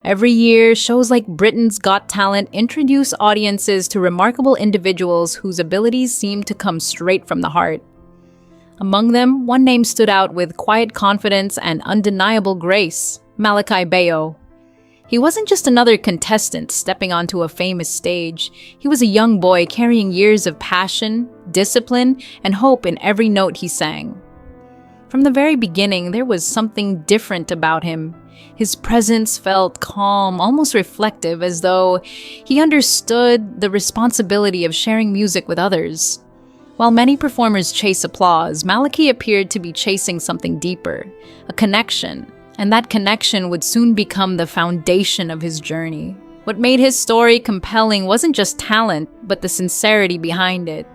Every year, shows like Britain's Got Talent introduce audiences to remarkable individuals whose abilities seem to come straight from the heart. Among them, one name stood out with quiet confidence and undeniable grace: Malakai Bayoh. He wasn't just another contestant stepping onto a famous stage. He was a young boy carrying years of passion, discipline, and hope in every note he sang. From the very beginning, there was something different about him. His presence felt calm, almost reflective, as though he understood the responsibility of sharing music with others. While many performers chase applause, Malakai appeared to be chasing something deeper, a connection, and that connection would soon become the foundation of his journey. What made his story compelling wasn't just talent, but the sincerity behind it.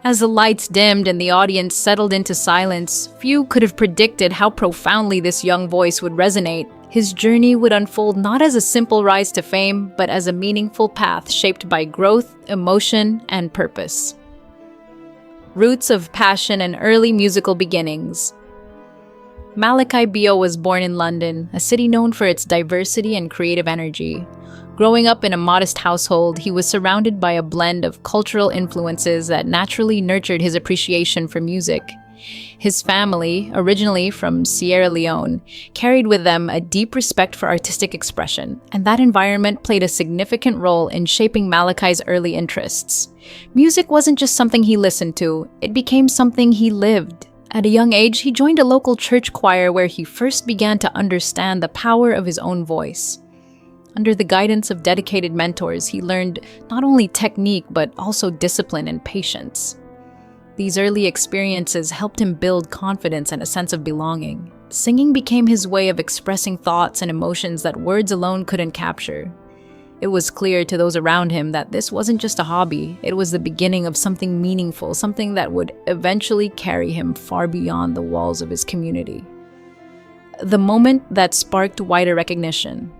As the lights dimmed and the audience settled into silence, few could have predicted how profoundly this young voice would resonate. His journey would unfold not as a simple rise to fame, but as a meaningful path shaped by growth, emotion, and purpose. Roots of passion and early musical beginnings. Malakai Bayoh was born in London, a city known for its diversity and creative energy. Growing up in a modest household, he was surrounded by a blend of cultural influences that naturally nurtured his appreciation for music. His family, originally from Sierra Leone, carried with them a deep respect for artistic expression, and that environment played a significant role in shaping Malakai's early interests. Music wasn't just something he listened to, it became something he lived. At a young age, he joined a local church choir where he first began to understand the power of his own voice. Under the guidance of dedicated mentors, he learned not only technique but also discipline and patience. These early experiences helped him build confidence and a sense of belonging. Singing became his way of expressing thoughts and emotions that words alone couldn't capture. It was clear to those around him that this wasn't just a hobby, it was the beginning of something meaningful, something that would eventually carry him far beyond the walls of his community. The moment that sparked wider recognition.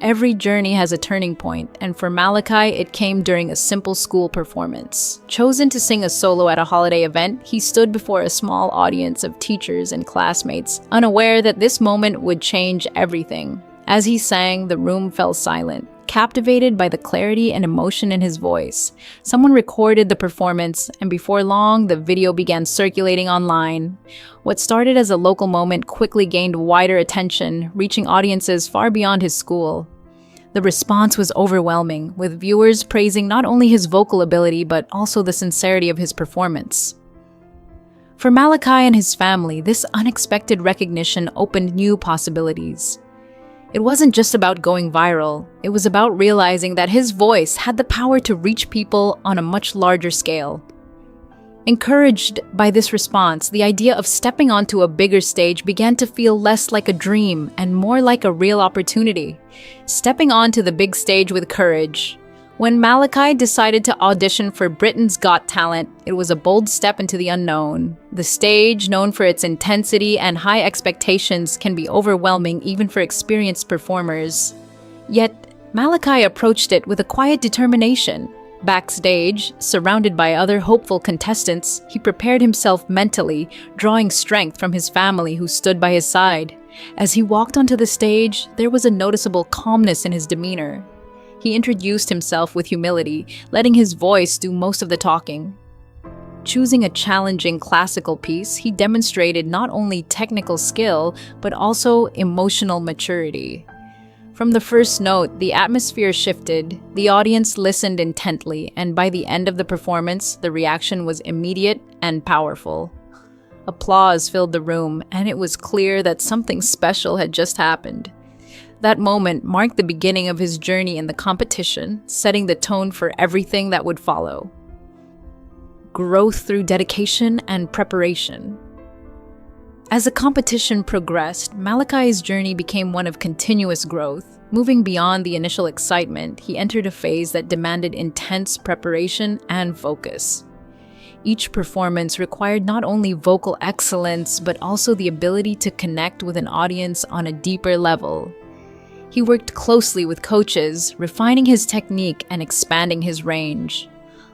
Every journey has a turning point, and for Malakai, it came during a simple school performance. Chosen to sing a solo at a holiday event, he stood before a small audience of teachers and classmates, unaware that this moment would change everything. As he sang, the room fell silent, captivated by the clarity and emotion in his voice. Someone recorded the performance, and before long, the video began circulating online. What started as a local moment quickly gained wider attention, reaching audiences far beyond his school. The response was overwhelming, with viewers praising not only his vocal ability but also the sincerity of his performance. For Malakai and his family, this unexpected recognition opened new possibilities. It wasn't just about going viral, it was about realizing that his voice had the power to reach people on a much larger scale. Encouraged by this response, the idea of stepping onto a bigger stage began to feel less like a dream and more like a real opportunity. Stepping onto the big stage with courage. When Malakai decided to audition for Britain's Got Talent, it was a bold step into the unknown. The stage, known for its intensity and high expectations, can be overwhelming even for experienced performers. Yet, Malakai approached it with a quiet determination. Backstage, surrounded by other hopeful contestants, he prepared himself mentally, drawing strength from his family who stood by his side. As he walked onto the stage, there was a noticeable calmness in his demeanor. He introduced himself with humility, letting his voice do most of the talking. Choosing a challenging classical piece, he demonstrated not only technical skill, but also emotional maturity. From the first note, the atmosphere shifted, the audience listened intently, and by the end of the performance, the reaction was immediate and powerful. Applause filled the room, and it was clear that something special had just happened. That moment marked the beginning of his journey in the competition, setting the tone for everything that would follow. Growth through dedication and preparation. As the competition progressed, Malakai's journey became one of continuous growth. Moving beyond the initial excitement, he entered a phase that demanded intense preparation and focus. Each performance required not only vocal excellence, but also the ability to connect with an audience on a deeper level. He worked closely with coaches, refining his technique and expanding his range.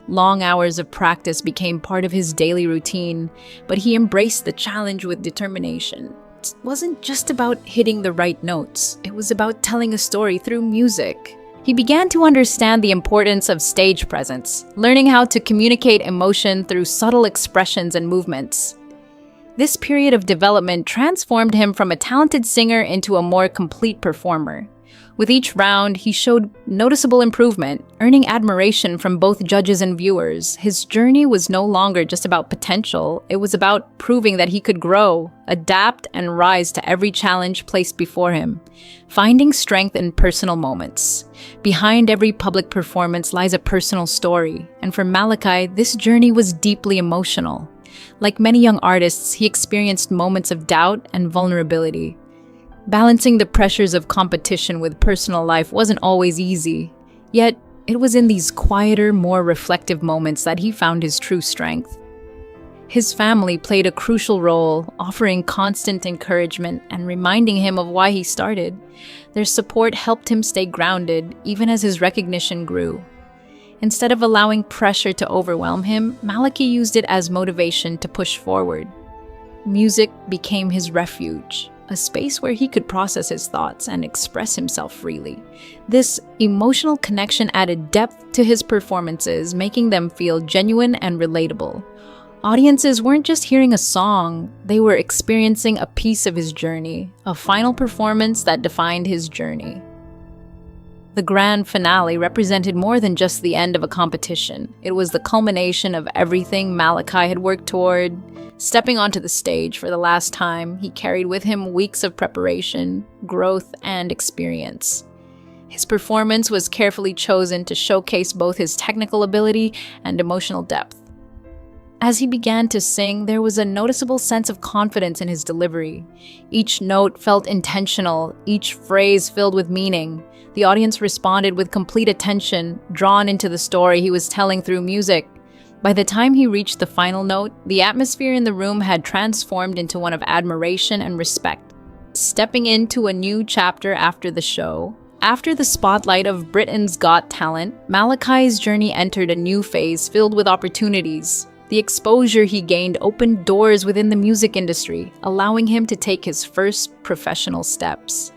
Long hours of practice became part of his daily routine, but he embraced the challenge with determination. art wasn't just about hitting the right notes, it was about telling a story through music. He began to understand the importance of stage presence, learning how to communicate emotion through subtle expressions and movements. This period of development transformed him from a talented singer into a more complete performer. With each round, he showed noticeable improvement, earning admiration from both judges and viewers. His journey was no longer just about potential, it was about proving that he could grow, adapt, and rise to every challenge placed before him, finding strength in personal moments. Behind every public performance lies a personal story, and for Malakai, this journey was deeply emotional. Like many young artists, he experienced moments of doubt and vulnerability. Balancing the pressures of competition with personal life wasn't always easy, yet it was in these quieter, more reflective moments that he found his true strength. His family played a crucial role, offering constant encouragement and reminding him of why he started. Their support helped him stay grounded, even as his recognition grew. Instead of allowing pressure to overwhelm him, Malakai used it as motivation to push forward. Music became his refuge, a space where he could process his thoughts and express himself freely. This emotional connection added depth to his performances, making them feel genuine and relatable. Audiences weren't just hearing a song, they were experiencing a piece of his journey, a final performance that defined his journey. The grand finale represented more than just the end of a competition. It was the culmination of everything Malakai had worked toward. Stepping onto the stage for the last time, he carried with him weeks of preparation, growth, and experience. His performance was carefully chosen to showcase both his technical ability and emotional depth. As he began to sing, there was a noticeable sense of confidence in his delivery. Each note felt intentional, each phrase filled with meaning. The audience responded with complete attention, drawn into the story he was telling through music. By the time he reached the final note, the atmosphere in the room had transformed into one of admiration and respect. Stepping into a new chapter after the show, after the spotlight of Britain's Got Talent, Malakai's journey entered a new phase filled with opportunities. The exposure he gained opened doors within the music industry, allowing him to take his first professional steps.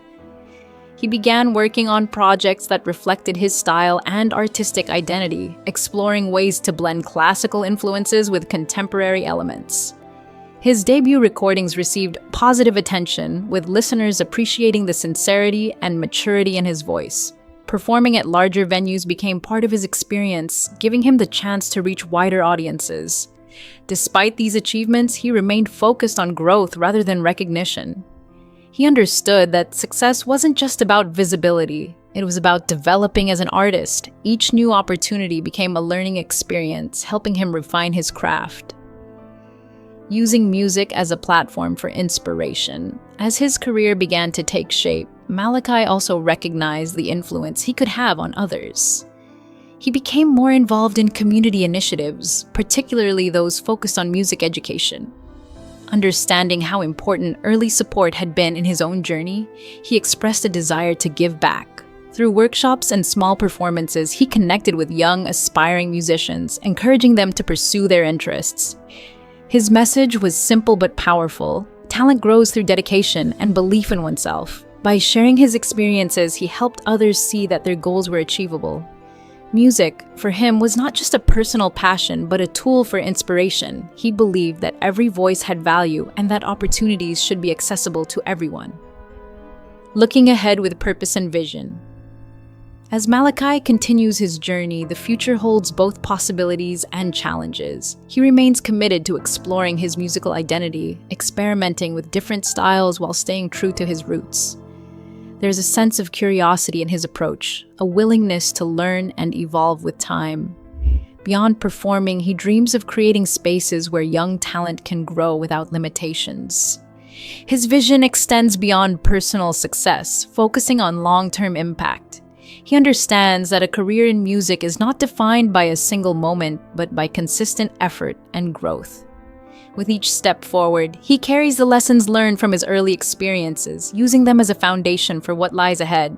He began working on projects that reflected his style and artistic identity, exploring ways to blend classical influences with contemporary elements. His debut recordings received positive attention, with listeners appreciating the sincerity and maturity in his voice. Performing at larger venues became part of his experience, giving him the chance to reach wider audiences. Despite these achievements, he remained focused on growth rather than recognition. He understood that success wasn't just about visibility, it was about developing as an artist. Each new opportunity became a learning experience, helping him refine his craft. Using music as a platform for inspiration. As his career began to take shape, Malakai also recognized the influence he could have on others. He became more involved in community initiatives, particularly those focused on music education. Understanding how important early support had been in his own journey, he expressed a desire to give back. Through workshops and small performances, he connected with young, aspiring musicians, encouraging them to pursue their interests. His message was simple but powerful. Talent grows through dedication and belief in oneself. By sharing his experiences, he helped others see that their goals were achievable. Music, for him, was not just a personal passion, but a tool for inspiration. He believed that every voice had value and that opportunities should be accessible to everyone. Looking ahead with purpose and vision. As Malakai continues his journey, the future holds both possibilities and challenges. He remains committed to exploring his musical identity, experimenting with different styles while staying true to his roots. There's a sense of curiosity in his approach, a willingness to learn and evolve with time. Beyond performing, he dreams of creating spaces where young talent can grow without limitations. His vision extends beyond personal success, focusing on long-term impact. He understands that a career in music is not defined by a single moment, but by consistent effort and growth. With each step forward, he carries the lessons learned from his early experiences, using them as a foundation for what lies ahead.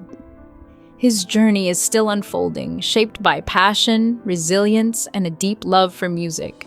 His journey is still unfolding, shaped by passion, resilience, and a deep love for music.